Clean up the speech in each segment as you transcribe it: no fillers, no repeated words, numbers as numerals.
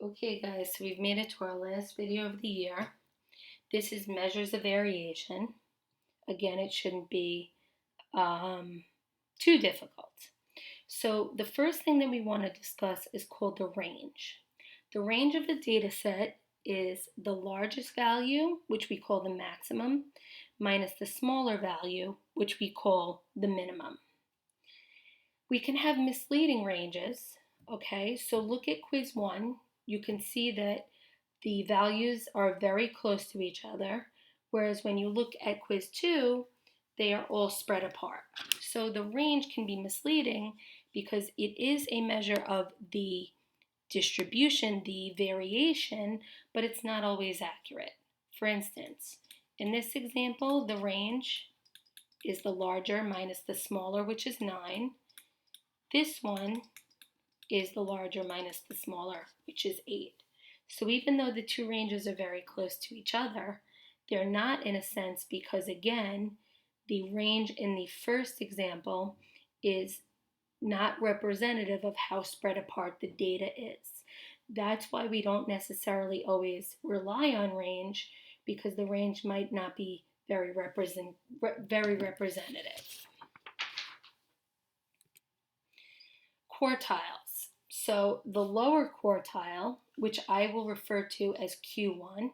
Okay guys, so we've made it to our last video of the year. This is measures of variation. Again, it shouldn't be too difficult. So the first thing that we want to discuss is called the range. The range of the data set is the largest value, which we call the maximum, minus the smaller value, which we call the minimum. We can have misleading ranges, okay? So look at quiz 1. You can see that the values are very close to each other, whereas when you look at quiz 2, they are all spread apart. So the range can be misleading because it is a measure of the distribution, the variation, but it's not always accurate. For instance, in this example, the range is the larger minus the smaller, which is 9. This one is the larger minus the smaller, which is 8. So even though the two ranges are very close to each other, they're not in a sense because, again, the range in the first example is not representative of how spread apart the data is. That's why we don't necessarily always rely on range, because the range might not be very representative. Quartiles. So the lower quartile, which I will refer to as Q1,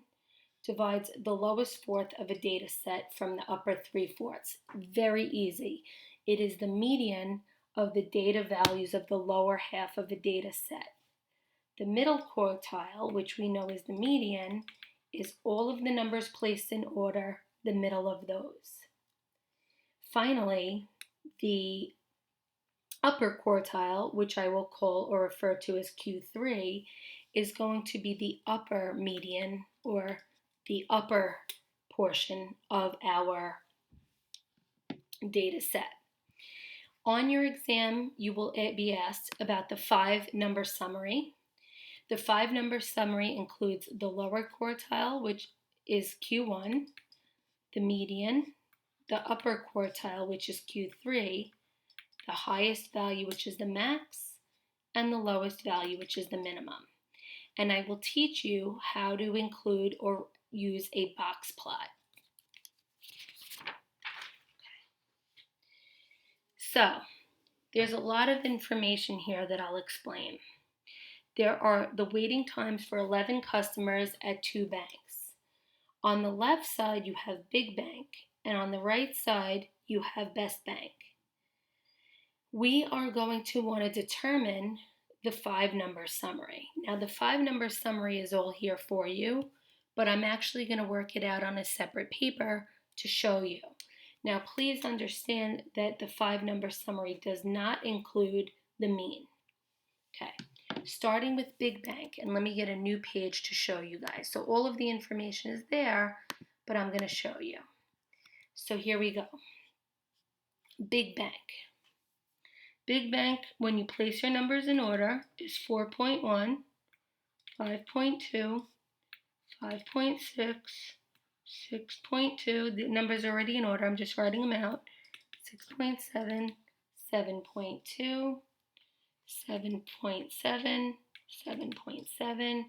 divides the lowest fourth of a data set from the upper 3/4. Very easy. It is the median of the data values of the lower half of a data set. The middle quartile, which we know is the median, is all of the numbers placed in order, the middle of those. Finally, the upper quartile, which I will call or refer to as Q3, is going to be the upper median or the upper portion of our data set. On your exam, you will be asked about the 5-number summary. The 5-number summary includes the lower quartile, which is Q1, the median, the upper quartile, which is Q3, the highest value, which is the max, and the lowest value, which is the minimum. And I will teach you how to include or use a box plot. So, there's a lot of information here that I'll explain. There are the waiting times for 11 customers at 2 banks. On the left side, you have Big Bank, and on the right side, you have Best Bank. We are going to want to determine the 5-number summary. Now, the 5-number summary is all here for you, but I'm actually going to work it out on a separate paper to show you. Now, please understand that the 5-number summary does not include the mean. Okay, starting with Big Bank, and let me get a new page to show you guys. So all of the information is there, but I'm going to show you. So here we go. Big Bank. Big Bank, when you place your numbers in order, is 4.1, 5.2, 5.6, 6.2. The numbers are already in order. I'm just writing them out. 6.7, 7.2, 7.7, 7.7,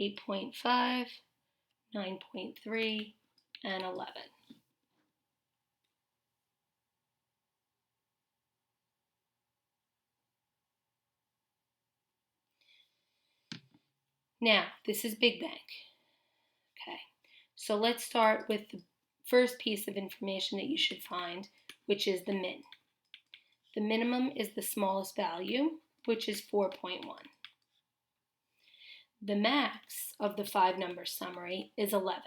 8.5, 9.3, and 11. Now, this is Big Bank. Okay, so let's start with the first piece of information that you should find, which is the min. The minimum is the smallest value, which is 4.1. The max of the 5-number summary is 11.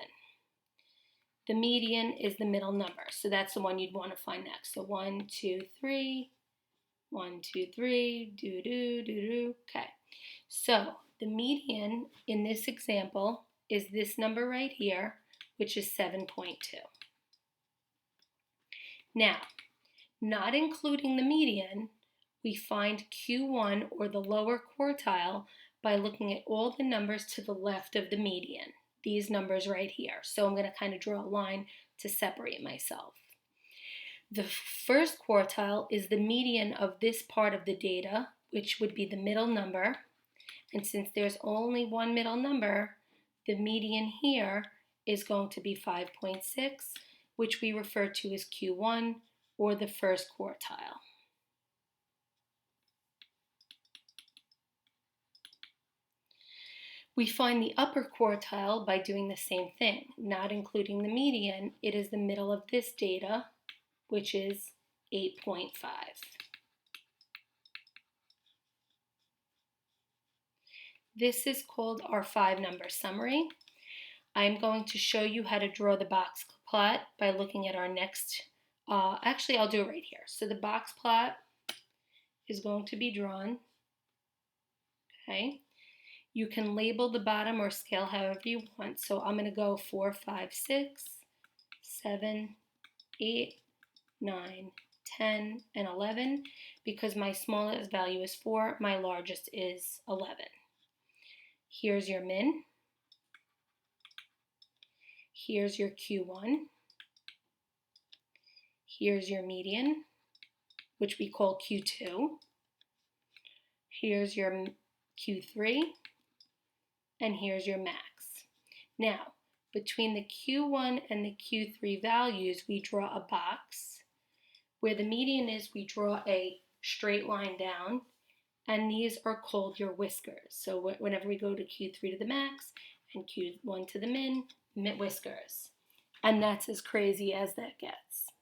The median is the middle number, so that's the one you'd want to find next. So 1, 2, 3, 1, 2, 3, do. Okay, so the median in this example is this number right here, which is 7.2. Now, not including the median, we find Q1, or the lower quartile, by looking at all the numbers to the left of the median, these numbers right here. So I'm going to kind of draw a line to separate myself. The first quartile is the median of this part of the data, which would be the middle number, And since there's only one middle number, the median here is going to be 5.6, which we refer to as Q1, or the first quartile. We find the upper quartile by doing the same thing, not including the median. It is the middle of this data, which is 8.5. This is called our 5-number summary. I'm going to show you how to draw the box plot by looking at our next, actually I'll do it right here. So the box plot is going to be drawn, okay? You can label the bottom or scale however you want. So I'm going to go 4, 5, 6, 7, 8, 9, 10, and 11 because my smallest value is 4, my largest is 11. Here's your min. Here's your Q1. Here's your median, which we call Q2. Here's your Q3. And here's your max. Now, between the Q1 and the Q3 values, we draw a box. Where the median is, we draw a straight line down, and these are called your whiskers. So whenever we go to Q3 to the max and Q1 to the min, whiskers. And that's as crazy as that gets.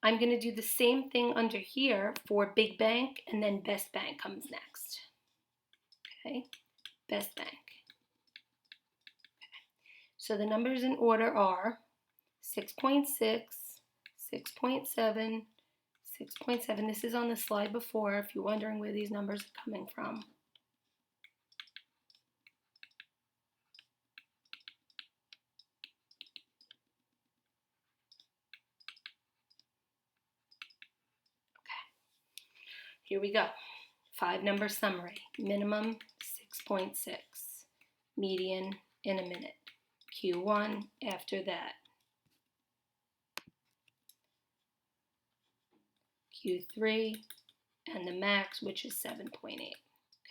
I'm going to do the same thing under here for big bank, and then best bank comes next. Okay, best bank. So the numbers in order are 6.6, 6.7, 6.7. This is on the slide before if you're wondering where these numbers are coming from. Okay, here we go. 5-number summary. Minimum 6.6. Median in a minute. Q1 after that. Q3 and the max, which is 7.8.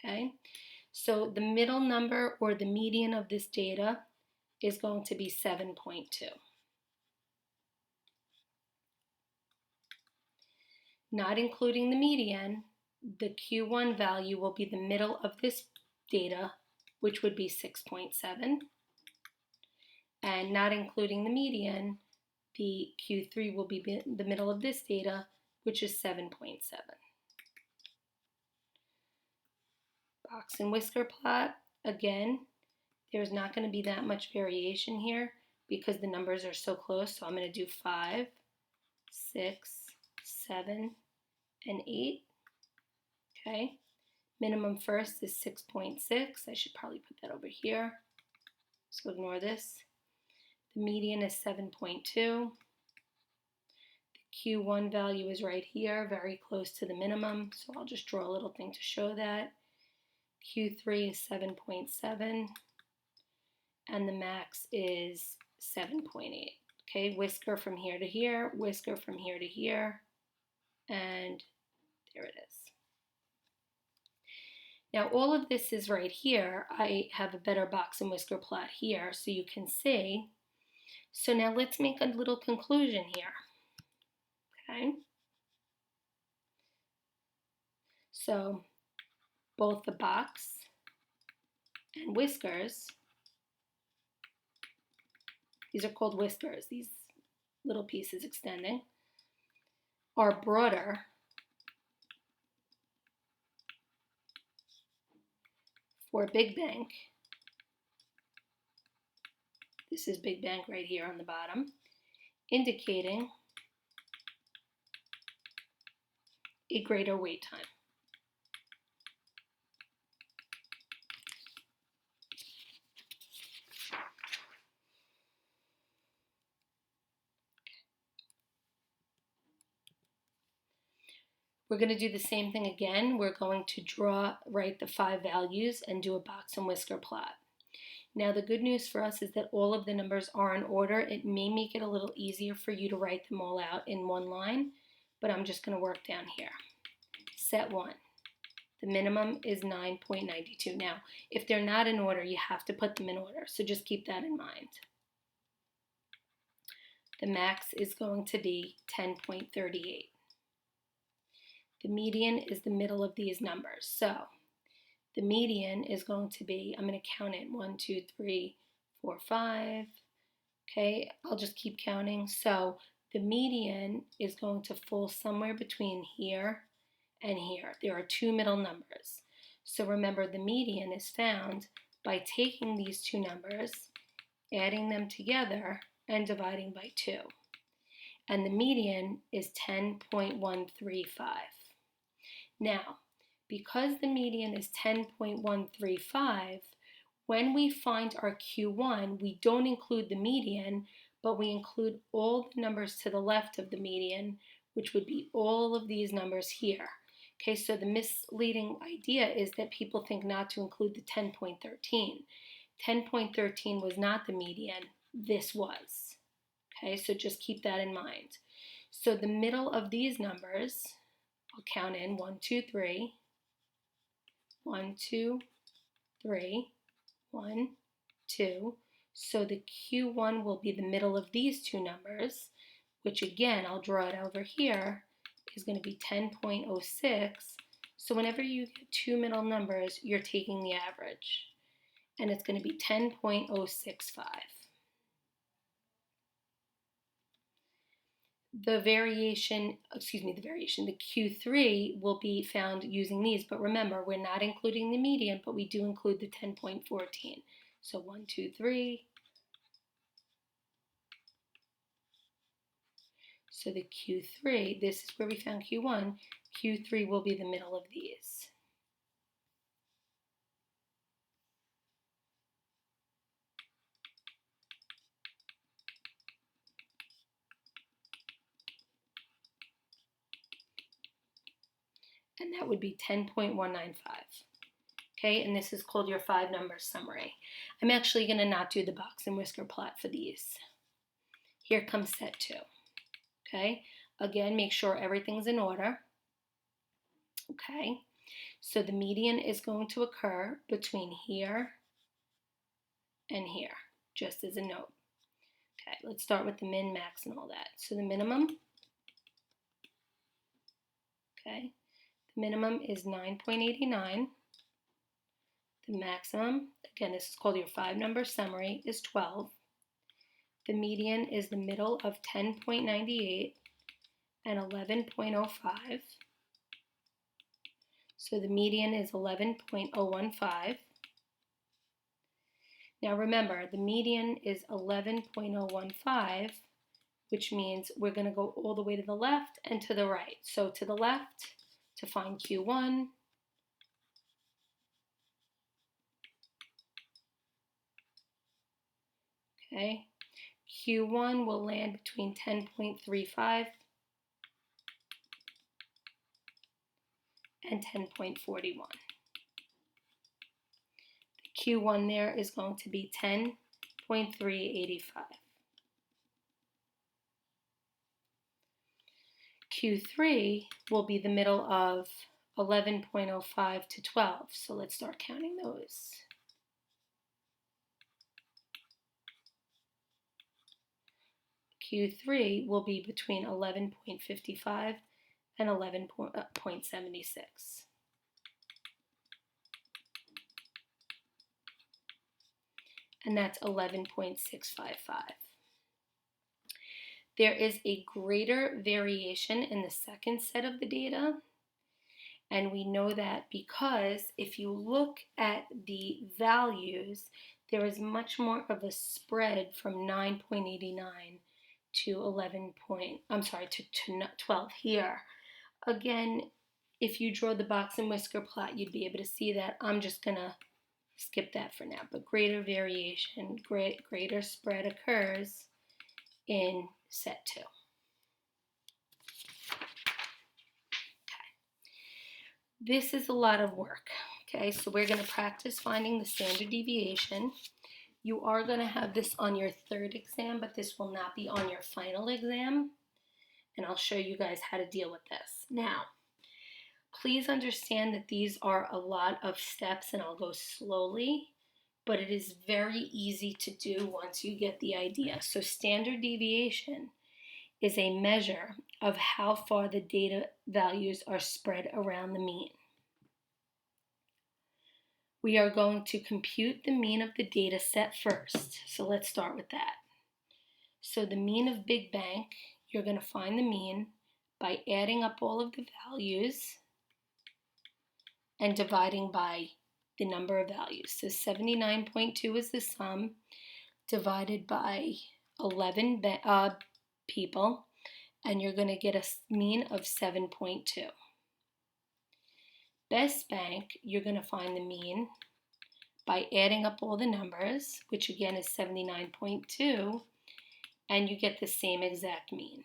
Okay, so the middle number or the median of this data is going to be 7.2. Not including the median, the Q1 value will be the middle of this data, which would be 6.7. And not including the median, the Q3 will be the middle of this data, which is 7.7. Box and whisker plot, again, there's not going to be that much variation here because the numbers are so close. So I'm going to do 5, 6, 7, and 8. Okay, minimum first is 6.6. I should probably put that over here. So ignore this. The median is 7.2. The Q1 value is right here, very close to the minimum. So I'll just draw a little thing to show that. Q3 is 7.7. And the max is 7.8. Okay, whisker from here to here, whisker from here to here, and there it is. Now all of this is right here. I have a better box and whisker plot here so you can see. So now let's make a little conclusion here. Okay. So both the box and whiskers, these are called whiskers, these little pieces extending, are broader for big bank. This is big bank right here on the bottom, indicating a greater wait time. We're going to do the same thing again. We're going to write the 5 values and do a box and whisker plot. Now the good news for us is that all of the numbers are in order. It may make it a little easier for you to write them all out in one line, but I'm just going to work down here. Set 1. The minimum is 9.92. Now, if they're not in order, you have to put them in order, so just keep that in mind. The max is going to be 10.38. The median is the middle of these numbers. So the median is going to be, I'm going to count it, 1, 2, 3, 4, 5. Okay, I'll just keep counting. So the median is going to fall somewhere between here and here. There are two middle numbers. So remember, the median is found by taking these two numbers, adding them together, and dividing by 2. And the median is 10.135. Now, because the median is 10.135, when we find our Q1, we don't include the median, but we include all the numbers to the left of the median, which would be all of these numbers here. Okay, so the misleading idea is that people think not to include the 10.13. 10.13 was not the median, this was. Okay, so just keep that in mind. So the middle of these numbers, I'll count in 1, 2, 3, 1, 2, 3, 1, 2. So the Q1 will be the middle of these two numbers, which again, I'll draw it over here, is going to be 10.06. So whenever you get two middle numbers, you're taking the average. And it's going to be 10.065. The Q3 will be found using these, but remember, we're not including the median, but we do include the 10.14. So 1, 2, 3. So the Q3, this is where we found Q1. Q3 will be the middle of these. And that would be 10.195. Okay, and this is called your 5-number summary. I'm actually going to not do the box and whisker plot for these. Here comes set 2. Okay, again, make sure everything's in order. Okay, so the median is going to occur between here and here, just as a note. Okay, let's start with the min, max, and all that. So the minimum, okay, the minimum is 9.89. The maximum, again, this is called your 5-number summary, is 12. The median is the middle of 10.98 and 11.05. So the median is 11.015. Now remember, the median is 11.015, which means we're going to go all the way to the left and to the right. So to the left, to find Q1, okay, Q1 will land between 10.35 and 10.41. The Q1 there is going to be 10.385. Q3 will be the middle of 11.05 to 12. So let's start counting those. Q3 will be between 11.55 and 11.76. And that's 11.655. There is a greater variation in the second set of the data. And we know that because if you look at the values, there is much more of a spread from 9.89 to 12 here. Again, if you draw the box and whisker plot, you'd be able to see that. I'm just going to skip that for now. But greater variation, greater spread occurs in set 2. This is a lot of work, okay? So we're going to practice finding the standard deviation. You are going to have this on your 3rd exam, but this will not be on your final exam. And I'll show you guys how to deal with this. Now, Please understand that these are a lot of steps and I'll go slowly, but it is very easy to do once you get the idea. So standard deviation is a measure of how far the data values are spread around the mean. We are going to compute the mean of the data set first. So let's start with that. So the mean of Big Bank, you're going to find the mean by adding up all of the values and dividing by the number of values. So 79.2 is the sum divided by 11 people, and you're going to get a mean of 7.2. Best Bank, you're going to find the mean by adding up all the numbers, which again is 79.2, and you get the same exact mean.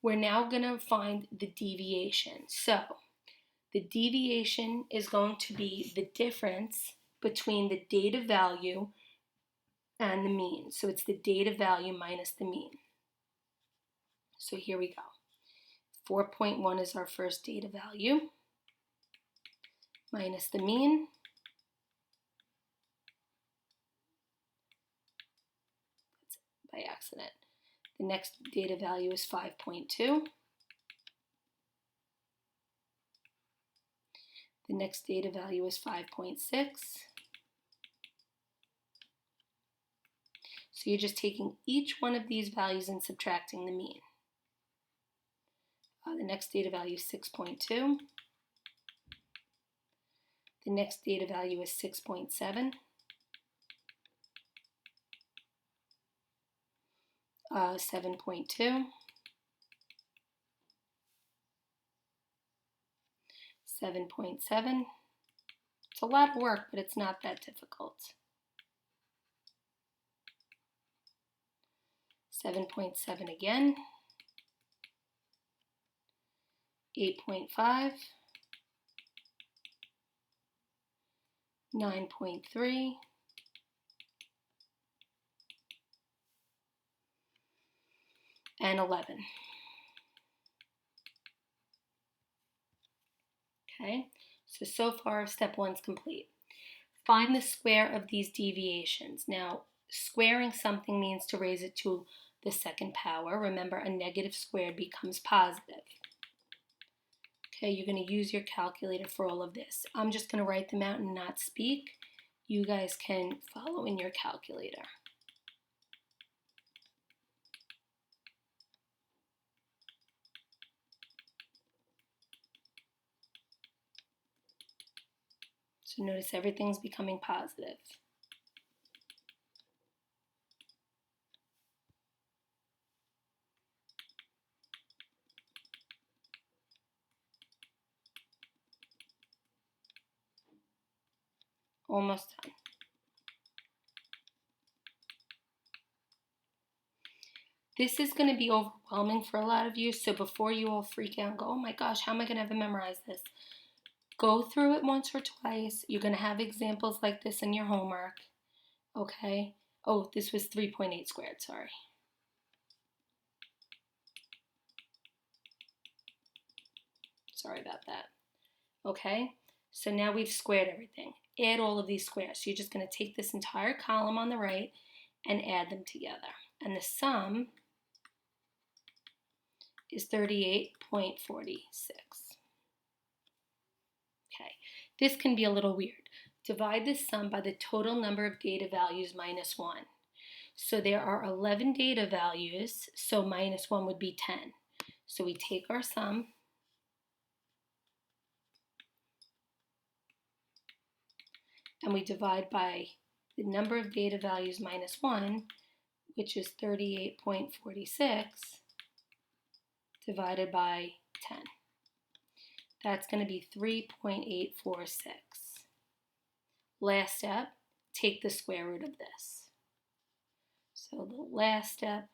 We're now going to find the deviation. So the deviation is going to be the difference between the data value and the mean. So it's the data value minus the mean. So here we go. 4.1 is our first data value minus the mean. That's by accident. The next data value is 5.2. The next data value is 5.6. So you're just taking each one of these values and subtracting the mean. The next data value is 6.2. The next data value is 6.7. 7.2. 7.7. It's a lot of work, but it's not that difficult. 7.7 again. 8.5. 9.3. And 11. Okay, so far step one's complete. Find the square of these deviations. Now, squaring something means to raise it to the second power. Remember, a negative squared becomes positive. Okay, you're going to use your calculator for all of this. I'm just going to write them out and not speak. You guys can follow in your calculator. So notice everything's becoming positive. Almost done. This is going to be overwhelming for a lot of you, so before you all freak out and go, oh my gosh, how am I going to ever memorize this? Go through it once or twice. You're going to have examples like this in your homework, okay? Oh, this was 3.8 squared, sorry. Sorry about that. Okay, so now we've squared everything. Add all of these squares. So you're just going to take this entire column on the right and add them together. And the sum is 38.46. Okay, this can be a little weird. Divide this sum by the total number of data values minus 1. So there are 11 data values, so minus 1 would be 10. So we take our sum and we divide by the number of data values minus 1, which is 38.46, divided by 10. That's going to be 3.846. Last step, take the square root of this. So the last step,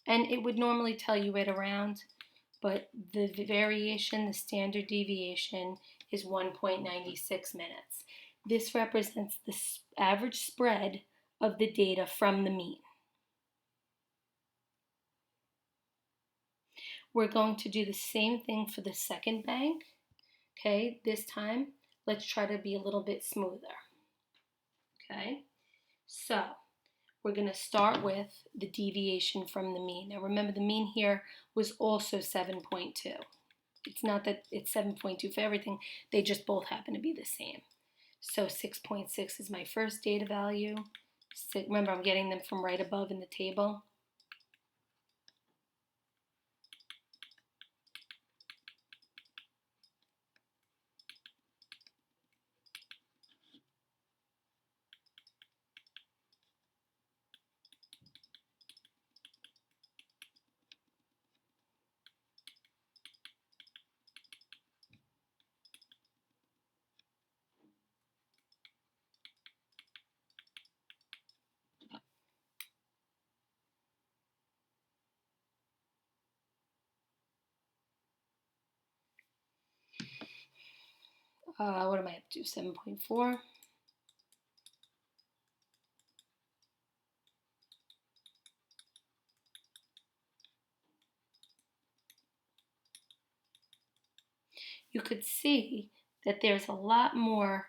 and it would normally tell you right around, but the variation, the standard deviation, is 1.96 minutes. This represents the average spread of the data from the mean. We're going to do the same thing for the second bank. Okay, this time, let's try to be a little bit smoother. Okay, so we're going to start with the deviation from the mean. Now remember, the mean here was also 7.2. It's not that it's 7.2 for everything, they just both happen to be the same. So 6.6 is my first data value. Remember, I'm getting them from right above in the table. What am I up to? 7.4. You could see that there's a lot more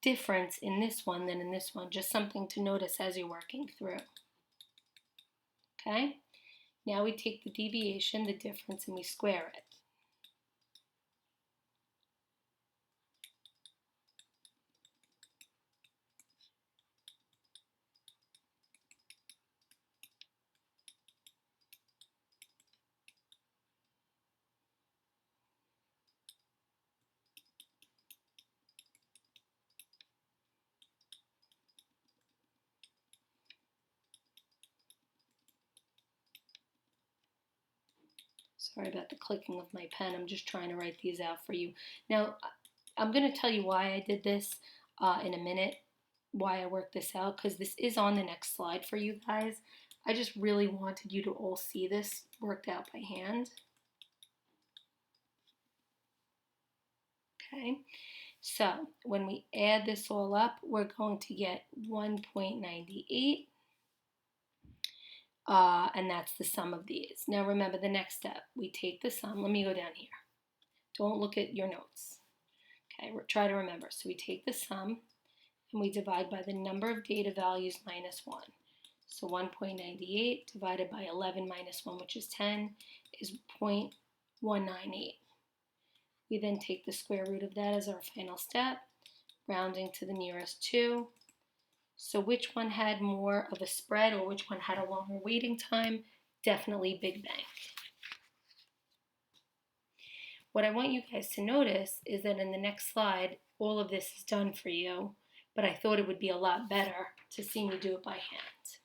difference in this one than in this one. Just something to notice as you're working through. Okay? Now we take the deviation, the difference, and we square it. Sorry about the clicking of my pen. I'm just trying to write these out for you. Now, I'm going to tell you why I did this in a minute, why I worked this out, because this is on the next slide for you guys. I just really wanted you to all see this worked out by hand. Okay, so when we add this all up, we're going to get 1.98. And that's the sum of these. Now remember the next step. We take the sum. Let me go down here. Don't look at your notes. Okay, try to remember. So we take the sum and we divide by the number of data values minus 1. So 1.98 divided by 11 minus 1, which is 10, is 0.198. We then take the square root of that as our final step, rounding to the nearest 2. So which one had more of a spread or which one had a longer waiting time? Definitely Big Bang. What I want you guys to notice is that in the next slide, all of this is done for you, but I thought it would be a lot better to see me do it by hand.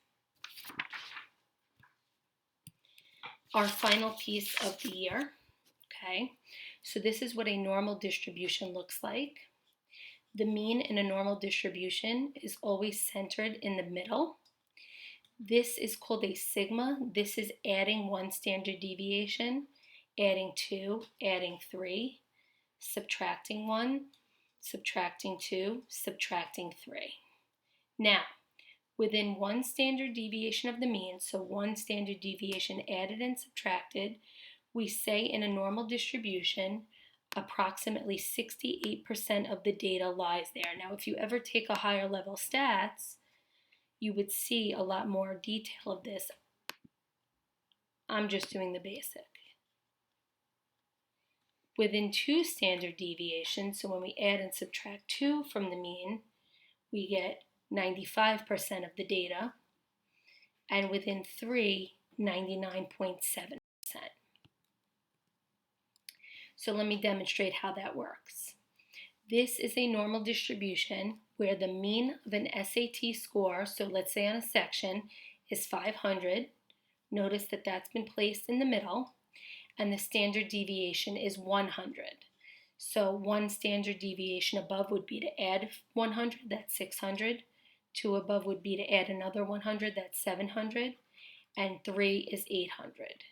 Our final piece of the year, okay? So this is what a normal distribution looks like. The mean in a normal distribution is always centered in the middle. This is called a sigma. This is adding 1 standard deviation, adding 2, adding 3, subtracting 1, subtracting 2, subtracting 3. Now, within 1 standard deviation of the mean, so 1 standard deviation added and subtracted, we say in a normal distribution, approximately 68% of the data lies there. Now, if you ever take a higher level stats, you would see a lot more detail of this. I'm just doing the basic. Within 2 standard deviations, so when we add and subtract 2 from the mean, we get 95% of the data, and within 3, 99.7%. So let me demonstrate how that works. This is a normal distribution where the mean of an SAT score, so let's say on a section, is 500. Notice that that's been placed in the middle, and the standard deviation is 100. So 1 standard deviation above would be to add 100, that's 600. 2 above would be to add another 100, that's 700. And 3 is 800.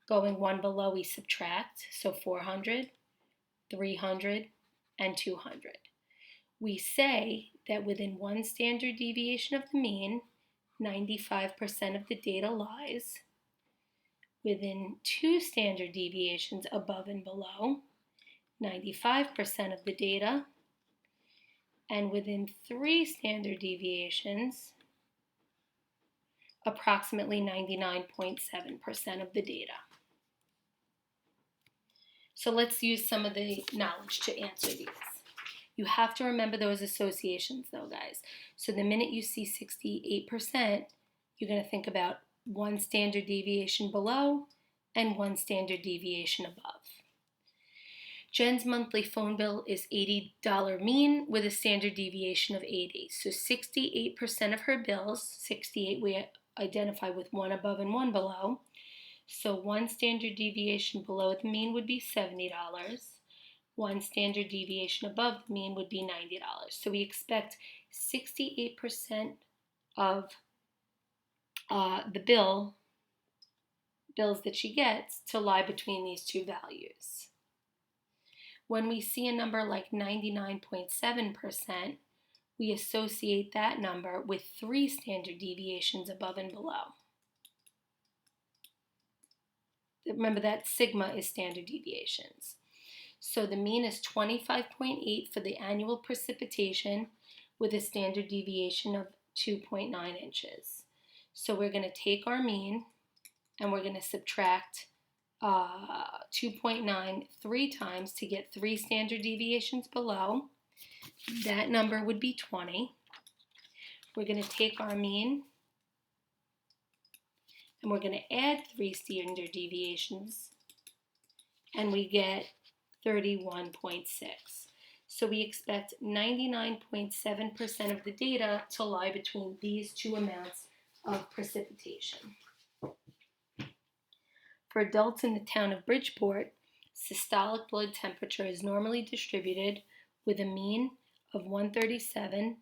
Going 1 below, we subtract, so 400, 300, and 200. We say that within 1 standard deviation of the mean, 95% of the data lies. within 2 standard deviations above and below, 95% of the data, and within 3 standard deviations, approximately 99.7% of the data. So let's use some of the knowledge to answer these. You have to remember those associations though, guys. So the minute you see 68%, you're going to think about 1 standard deviation below and 1 standard deviation above. Jen's monthly phone bill is $80 mean with a standard deviation of 80. So 68% of her bills, 68 we identify with 1 above and 1 below. So 1 standard deviation below the mean would be $70. 1 standard deviation above the mean would be $90. So we expect 68% of the bills that she gets to lie between these two values. When we see a number like 99.7%, we associate that number with 3 standard deviations above and below. Remember that sigma is standard deviations. So the mean is 25.8 for the annual precipitation with a standard deviation of 2.9 inches. So we're going to take our mean and we're going to subtract 2.9 3 times to get 3 standard deviations below. That number would be 20. We're going to take our mean and we're going to add 3 standard deviations and we get 31.6. So we expect 99.7% of the data to lie between these two amounts of precipitation. For adults in the town of Bridgeport, systolic blood temperature is normally distributed with a mean of 137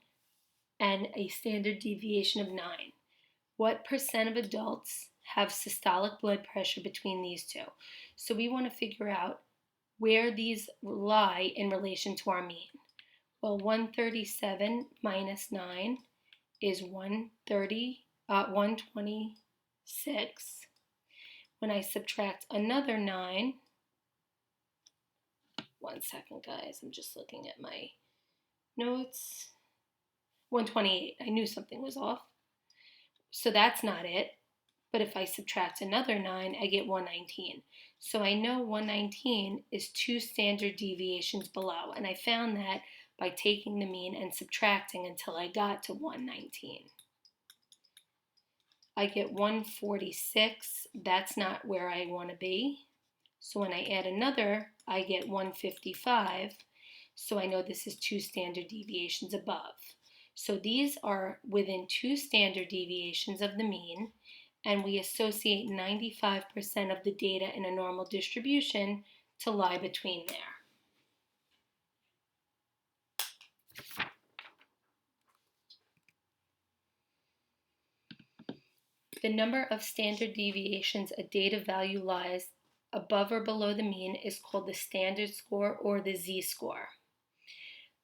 and a standard deviation of 9. What percent of adults have systolic blood pressure between these two? So we want to figure out where these lie in relation to our mean. Well, 137 minus 9 is 126. When I subtract another 9, one second guys, I'm just looking at my notes, 128, I knew something was off. So that's not it, but if I subtract another 9, I get 119. So I know 119 is 2 standard deviations below, and I found that by taking the mean and subtracting until I got to 119. I get 146, that's not where I want to be. So when I add another, I get 155. So I know this is 2 standard deviations above. So these are within 2 standard deviations of the mean, and we associate 95% of the data in a normal distribution to lie between there. The number of standard deviations a data value lies above or below the mean is called the standard score or the z-score.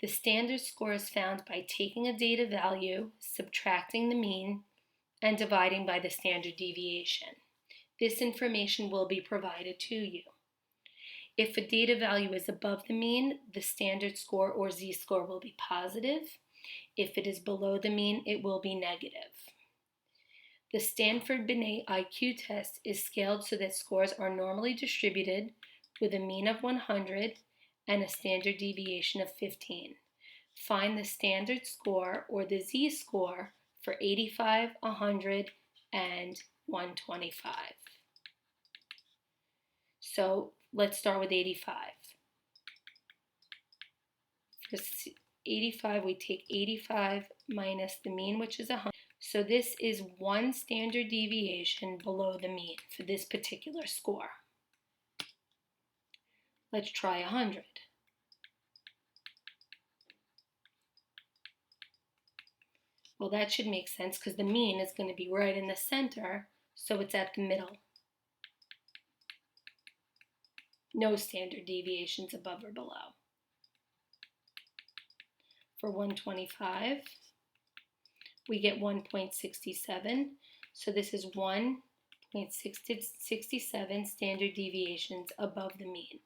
The standard score is found by taking a data value, subtracting the mean, and dividing by the standard deviation. This information will be provided to you. If a data value is above the mean, the standard score or z-score will be positive. If it is below the mean, it will be negative. The Stanford-Binet IQ test is scaled so that scores are normally distributed with a mean of 100 and a standard deviation of 15. Find the standard score or the z-score for 85, 100, and 125. So let's start with 85. For 85, we take 85 minus the mean, which is 100. So this is 1 standard deviation below the mean for this particular score. Let's try 100. Well, that should make sense because the mean is going to be right in the center, so it's at the middle. No standard deviations above or below. For 125, we get 1.67. So this is 1 0.67 standard deviations above the mean.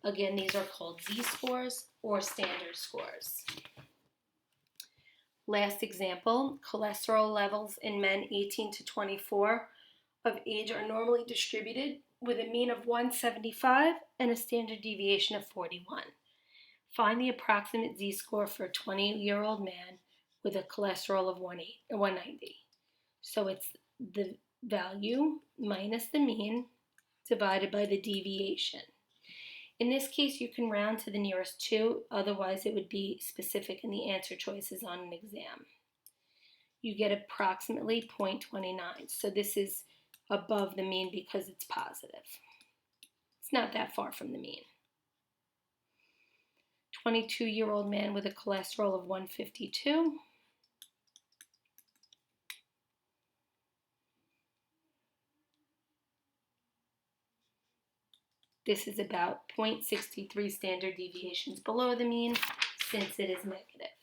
Again, these are called z-scores or standard scores. Last example, cholesterol levels in men 18 to 24 of age are normally distributed with a mean of 175 and a standard deviation of 41. Find the approximate z-score for a 20-year-old man with a cholesterol of 190. So it's the value minus the mean divided by the deviation. In this case, you can round to the nearest 2, otherwise it would be specific in the answer choices on an exam. You get approximately 0.29, so this is above the mean because it's positive. It's not that far from the mean. 22-year-old man with a cholesterol of 152. This is about 0.63 standard deviations below the mean since it is negative.